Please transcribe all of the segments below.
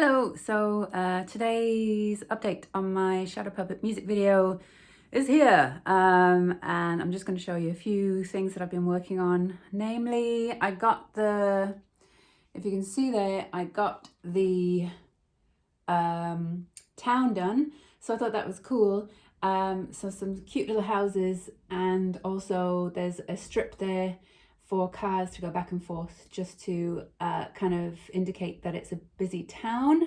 Hello, so today's update on my shadow puppet music video is here, and I'm just going to show you a few things that I've been working on. Namely, I got if you can see there, I got the town done, so I thought that was cool. So some cute little houses, and also there's a strip there for cars to go back and forth, just to kind of indicate that it's a busy town.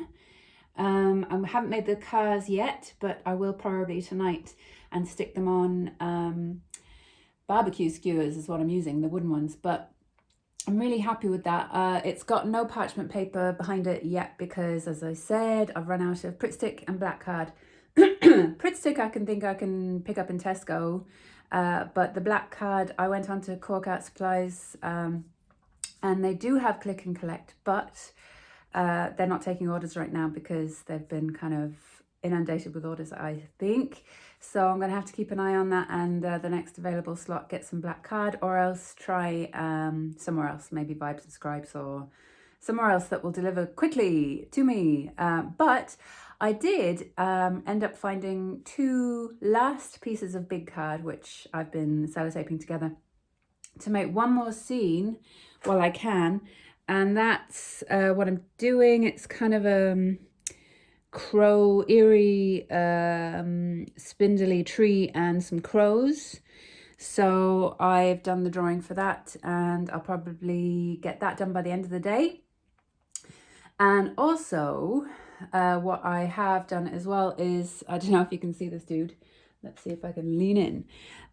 I haven't made the cars yet, but I will probably tonight and stick them on barbecue skewers is what I'm using, the wooden ones. But I'm really happy with that. It's got no parchment paper behind it yet because, as I said, I've run out of Pritt stick and black card. Pritt stick I can pick up in Tesco, but the black card I went on to Cork Art Supplies, and they do have click and collect, but they're not taking orders right now because they've been kind of inundated with orders, I think. So I'm going to have to keep an eye on that, and the next available slot get some black card, or else try somewhere else, maybe Vibes and Scribes or somewhere else that will deliver quickly to me. But I did end up finding two last pieces of big card, which I've been sellotaping together to make one more scene while I can. And that's what I'm doing. It's kind of a eerie, spindly tree and some crows. So I've done the drawing for that, and I'll probably get that done by the end of the day. And also, what I have done as well is, I don't know if you can see this dude. Let's see if I can lean in.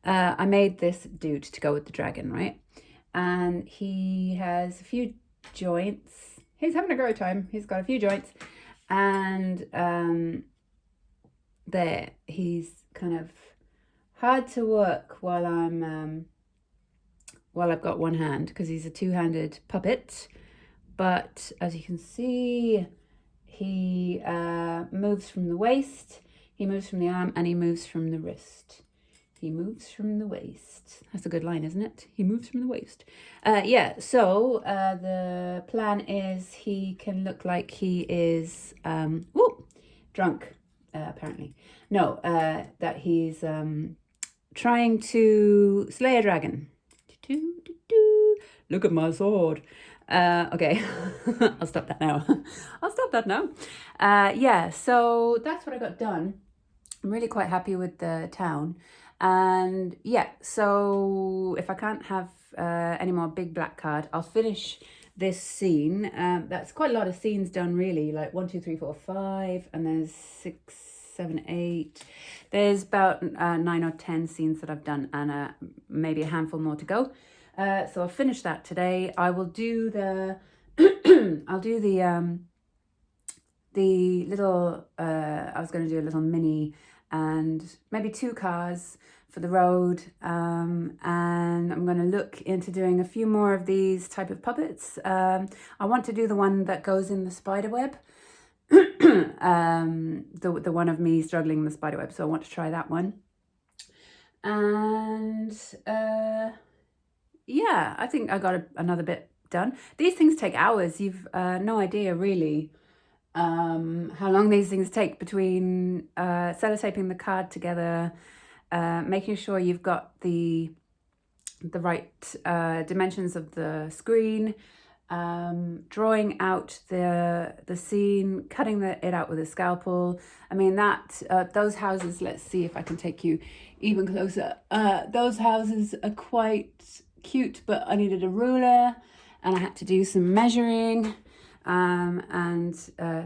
I made this dude to go with the dragon, right? And he has a few joints. He's having a great time. He's got a few joints. And there, he's kind of hard to work while I've got one hand, because he's a two-handed puppet. But as you can see, he moves from the waist, he moves from the arm, and he moves from the wrist. He moves from the waist. That's a good line, isn't it? He moves from the waist. Yeah, so the plan is he can look like he is drunk, apparently. No, that he's trying to slay a dragon. Look at my sword. Okay, I'll stop that now. Yeah, so that's what I got done. I'm really quite happy with the town. And yeah, so if I can't have any more big black card, I'll finish this scene. That's quite a lot of scenes done, really, like 1, 2, 3, 4, 5, and there's 6, 7, 8. There's about 9 or 10 scenes that I've done, and maybe a handful more to go. So I'll finish that today. I will do the I'll do the little I was going to do a little mini and maybe 2 cars for the road, and I'm going to look into doing a few more of these type of puppets. I want to do the one that goes in the spider web. The one of me struggling in the spider web, so I want to try that one. And yeah, I think I got another bit done. These things take hours. You've no idea really how long these things take, between sellotaping the card together, making sure you've got the right dimensions of the screen, drawing out the scene, cutting it out with a scalpel. I mean, that those houses, let's see if I can take you even closer. Those houses are quite cute, but I needed a ruler and I had to do some measuring and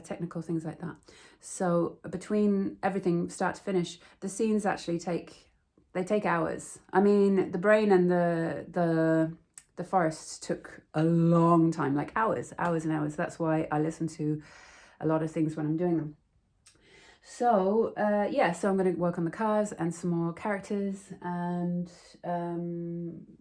technical things like that. So between everything start to finish, the scenes actually take hours. I mean, the brain and the forest took a long time, like hours and hours. That's why I listen to a lot of things when I'm doing them. So yeah, so I'm going to work on the cars and some more characters and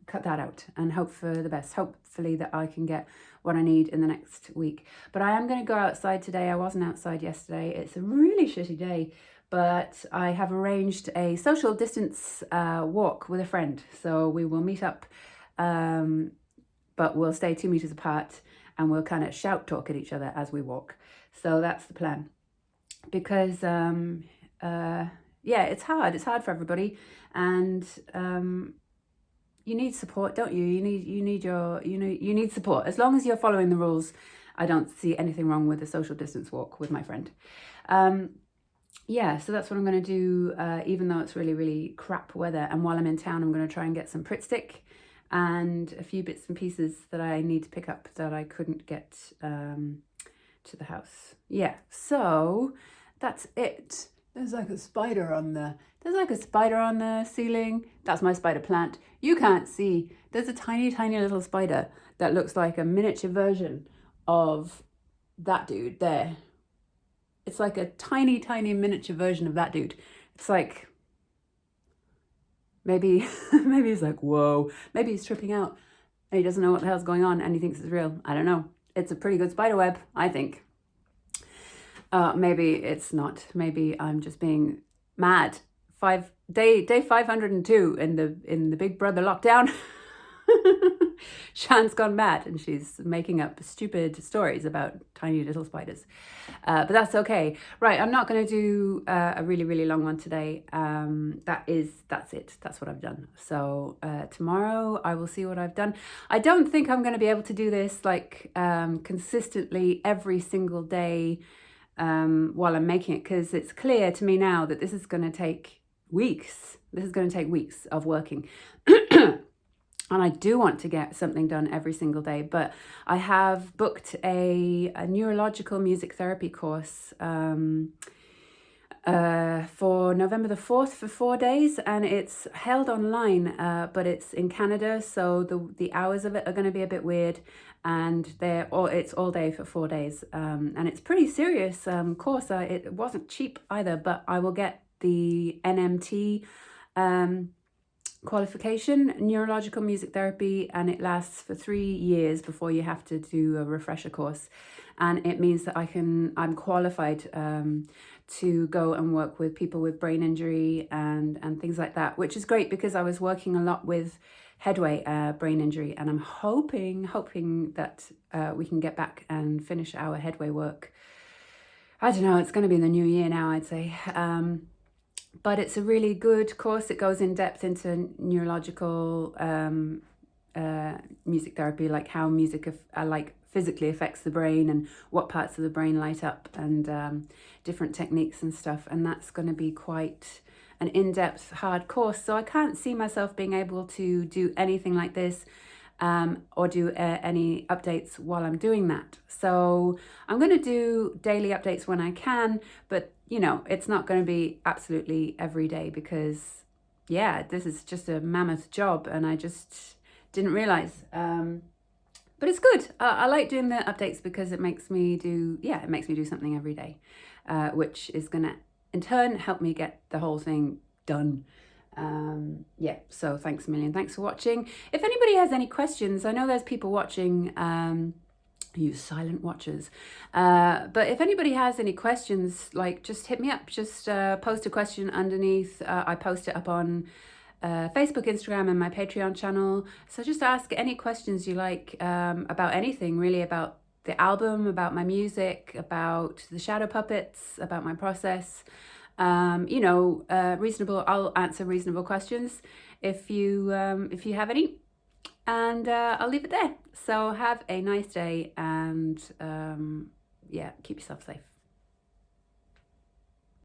cut that out and hope for the best. Hopefully that I can get what I need in the next week. But I am going to go outside today. I wasn't outside yesterday. It's a really shitty day, but I have arranged a social distance walk with a friend. So we will meet up, but we'll stay 2 meters apart, and we'll kind of shout talk at each other as we walk. So that's the plan. Because yeah, it's hard for everybody, and you need support, don't you? You need support. As long as you're following the rules, I don't see anything wrong with a social distance walk with my friend. Yeah, so that's what I'm going to do, even though it's really, really crap weather. And while I'm in town, I'm going to try and get some Pritt stick and a few bits and pieces that I need to pick up that I couldn't get to the house. Yeah, so that's it. There's like a spider on the ceiling. That's my spider plant. You can't see. There's a tiny, tiny little spider that looks like a miniature version of that dude there. It's like a tiny, tiny miniature version of that dude. It's like, maybe he's like, whoa. Maybe he's tripping out and he doesn't know what the hell's going on and he thinks it's real. I don't know. It's a pretty good spider web, I think. Maybe it's not. Maybe I'm just being mad. Day 502 in the Big Brother lockdown. Shan's gone mad and she's making up stupid stories about tiny little spiders. But that's okay. Right, I'm not going to do a really, really long one today. That's it. That's what I've done. So tomorrow I will see what I've done. I don't think I'm going to be able to do this like consistently every single day while I'm making it, because it's clear to me now that this is going to take weeks. This is going to take weeks of working. And I do want to get something done every single day, but I have booked a neurological music therapy course for November the 4th for 4 days, and it's held online, but it's in Canada, so the hours of it are going to be a bit weird, and it's all day for 4 days, and it's pretty serious course. It wasn't cheap either, but I will get the NMT qualification, neurological music therapy, and it lasts for 3 years before you have to do a refresher course, and it means that I'm qualified to go and work with people with brain injury and things like that, which is great because I was working a lot with Headway brain injury, and I'm hoping that we can get back and finish our Headway work. I don't know, it's going to be in the new year now, I'd say. But it's a really good course. It goes in depth into neurological music therapy, like how music like physically affects the brain and what parts of the brain light up, and different techniques and stuff. And that's going to be quite an in-depth, hard course. So I can't see myself being able to do anything like this or do any updates while I'm doing that. So I'm going to do daily updates when I can, but you know, it's not going to be absolutely every day because, yeah, this is just a mammoth job and I just didn't realize. But it's good. I like doing the updates because it makes me do something every day, which is going to, in turn, help me get the whole thing done. Yeah, so thanks a million. Thanks for watching. If anybody has any questions, I know there's people watching, you silent watchers, but if anybody has any questions, like, just hit me up. Just post a question underneath. I post it up on Facebook, Instagram, and my Patreon channel. So just ask any questions you like about anything, really, about the album, about my music, about the shadow puppets, about my process. Reasonable. I'll answer reasonable questions if you have any. And I'll leave it there. So have a nice day, and keep yourself safe.